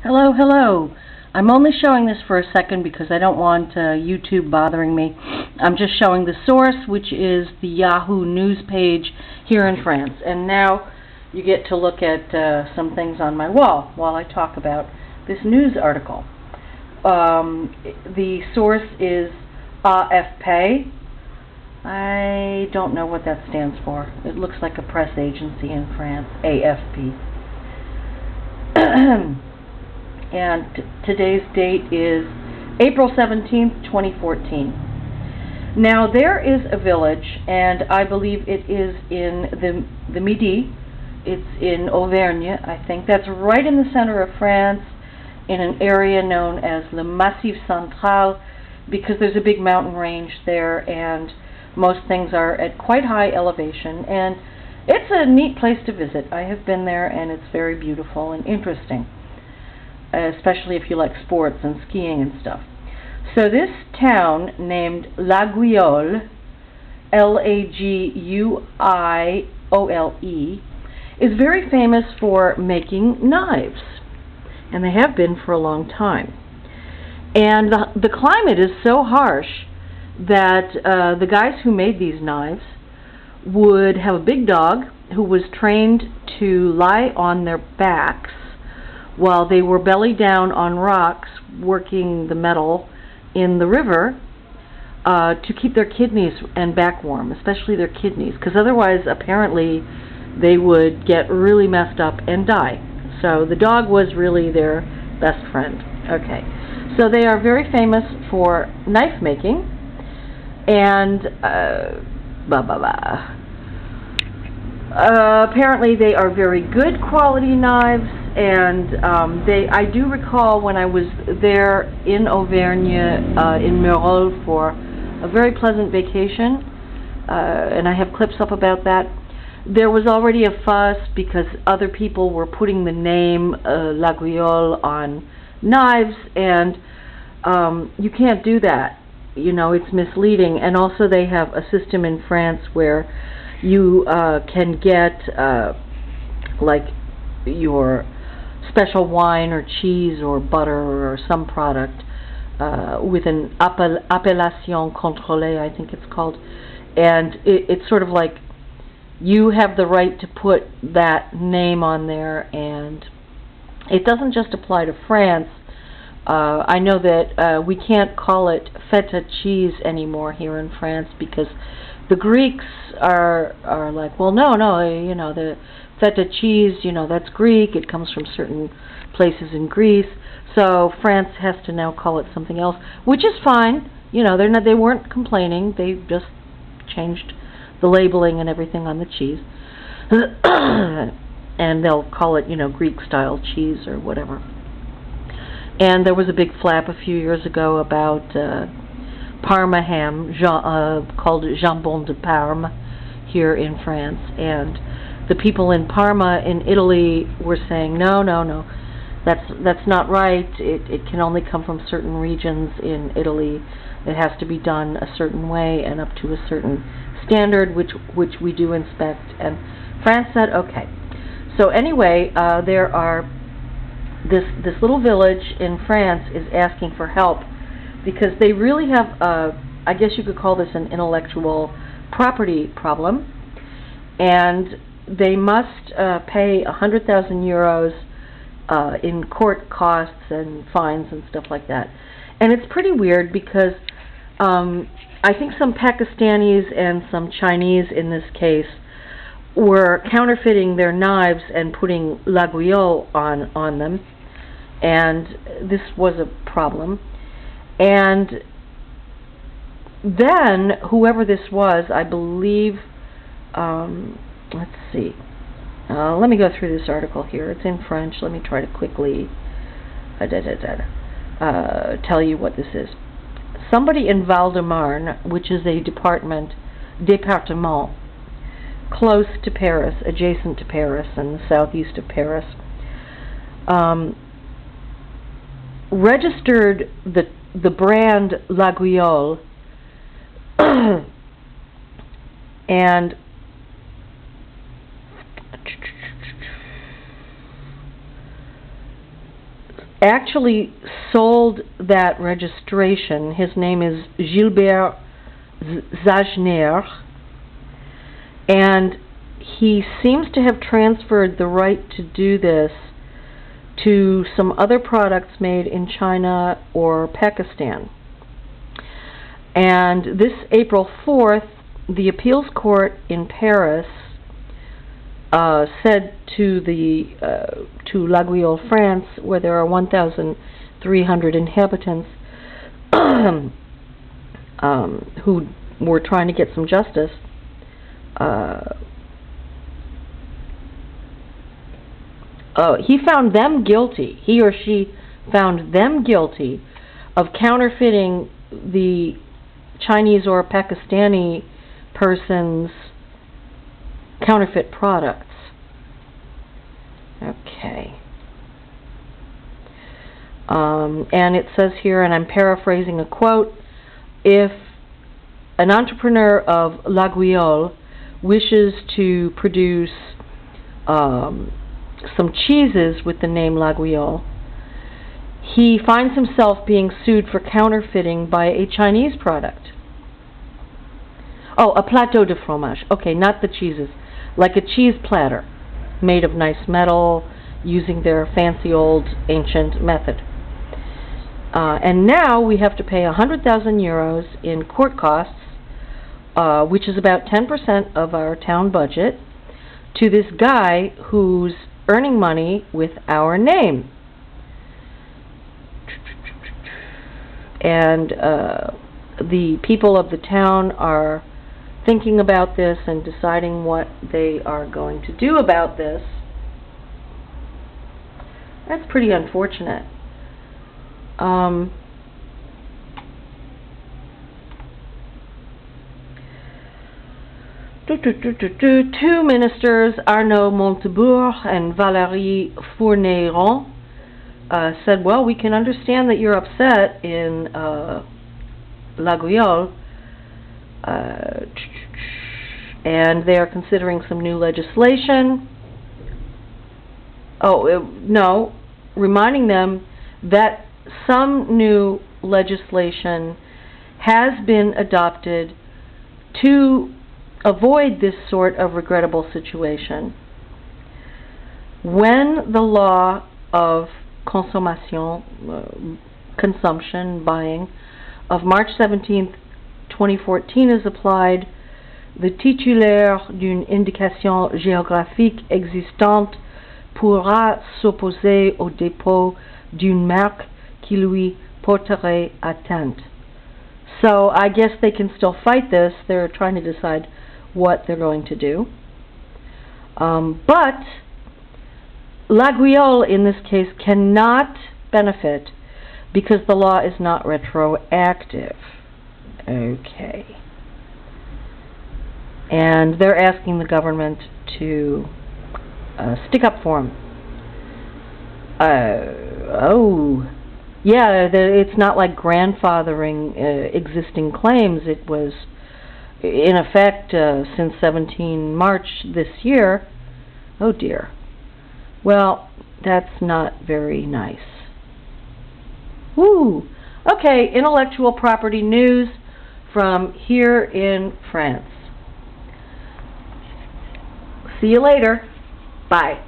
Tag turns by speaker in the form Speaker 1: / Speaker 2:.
Speaker 1: Hello, hello. I'm only showing this for a second because I don't want YouTube bothering me. I'm just showing the source, which is the Yahoo news page here in France. And now you get to look at some things on my wall while I talk about this news article. The source is AFP. I don't know what that stands for. It looks like a press agency in France, AFP. And today's date is April 17th, 2014. Now, there is a village, and I believe it is in the Midi. It's in Auvergne, I think. That's right in the center of France, in an area known as Le Massif Central, because there's a big mountain range there, and most things are at quite high elevation. And it's a neat place to visit. I have been there, and it's very beautiful and interesting, especially if you like sports and skiing and stuff. So this town named Laguiole, Laguiole, is very famous for making knives, and they have been for a long time. And the climate is so harsh that the guys who made these knives would have a big dog who was trained to lie on their backs while they were belly down on rocks working the metal in the river to keep their kidneys and back warm, especially their kidneys, because otherwise apparently they would get really messed up and die. So the dog was really their best friend. Okay, so they are very famous for knife making, and apparently they are very good quality knives. And I do recall when I was there in Auvergne, in Merole, for a very pleasant vacation, and I have clips up about that. There was already a fuss because other people were putting the name Laguiole on knives, and you can't do that. You know, it's misleading. And also they have a system in France where you can get like your special wine or cheese or butter or some product with an appellation contrôlée, I think it's called, and it's sort of like you have the right to put that name on there, and it doesn't just apply to France. I know that we can't call it feta cheese anymore here in France because the Greeks are like, well, no, you know, the feta cheese, you know, that's Greek. It comes from certain places in Greece. So France has to now call it something else, which is fine. You know, they weren't complaining. They just changed the labeling and everything on the cheese. And they'll call it, you know, Greek-style cheese or whatever. And there was a big flap a few years ago about Parma ham, called jambon de Parme here in France, and the people in Parma in Italy were saying, no, that's not right. It can only come from certain regions in Italy. It has to be done a certain way and up to a certain standard, which we do inspect. And France said, okay. So anyway, there are this little village in France is asking for help because they really have, I guess you could call this an intellectual property problem, and they must pay 100,000 euros in court costs and fines and stuff like that. And it's pretty weird because I think some Pakistanis and some Chinese in this case were counterfeiting their knives and putting Laguiole on them, and this was a problem. And then whoever this was, I believe, let's see. Let me go through this article here. It's in French. Let me try to quickly tell you what this is. Somebody in Val-de-Marne, which is a département close to Paris, adjacent to Paris, and the southeast of Paris, registered the brand Laguiole and actually sold that registration. His name is Gilbert Zajner, and he seems to have transferred the right to do this to some other products made in China or Pakistan. And this April 4th, the appeals court in Paris said to Laguiole, France, where there are 1,300 inhabitants who were trying to get some justice, he found them guilty, he or she found them guilty of counterfeiting the Chinese or Pakistani person's counterfeit products. Okay. And it says here, and I'm paraphrasing a quote, if an entrepreneur of Laguiole wishes to produce some cheeses with the name Laguiole, he finds himself being sued for counterfeiting by a Chinese product. Oh, a plateau de fromage. Okay, not the cheeses. Like a cheese platter made of nice metal using their fancy old ancient method. And now we have to pay 100,000 euros in court costs, which is about 10% of our town budget, to this guy who's earning money with our name. And the people of the town are thinking about this and deciding what they are going to do about this. That's pretty unfortunate. Two ministers, Arnaud Montebourg and Valérie Fourneyron, said, well, we can understand that you're upset in Laguiole, and they are considering some new legislation. Reminding them that some new legislation has been adopted to avoid this sort of regrettable situation. When the law of consommation, consumption, buying, of March 17th, 2014 is applied, the titulaire d'une indication géographique existante pourra s'opposer au dépôt d'une marque qui lui porterait atteinte. So I guess they can still fight this. They're trying to decide what they're going to do. But Laguiole, in this case, cannot benefit because the law is not retroactive. Okay. And they're asking the government to stick up for them. It's not like grandfathering existing claims. It was in effect since 17 March this year. Oh dear. Well, that's not very nice. Woo! Okay, intellectual property news from here in France. See you later. Bye.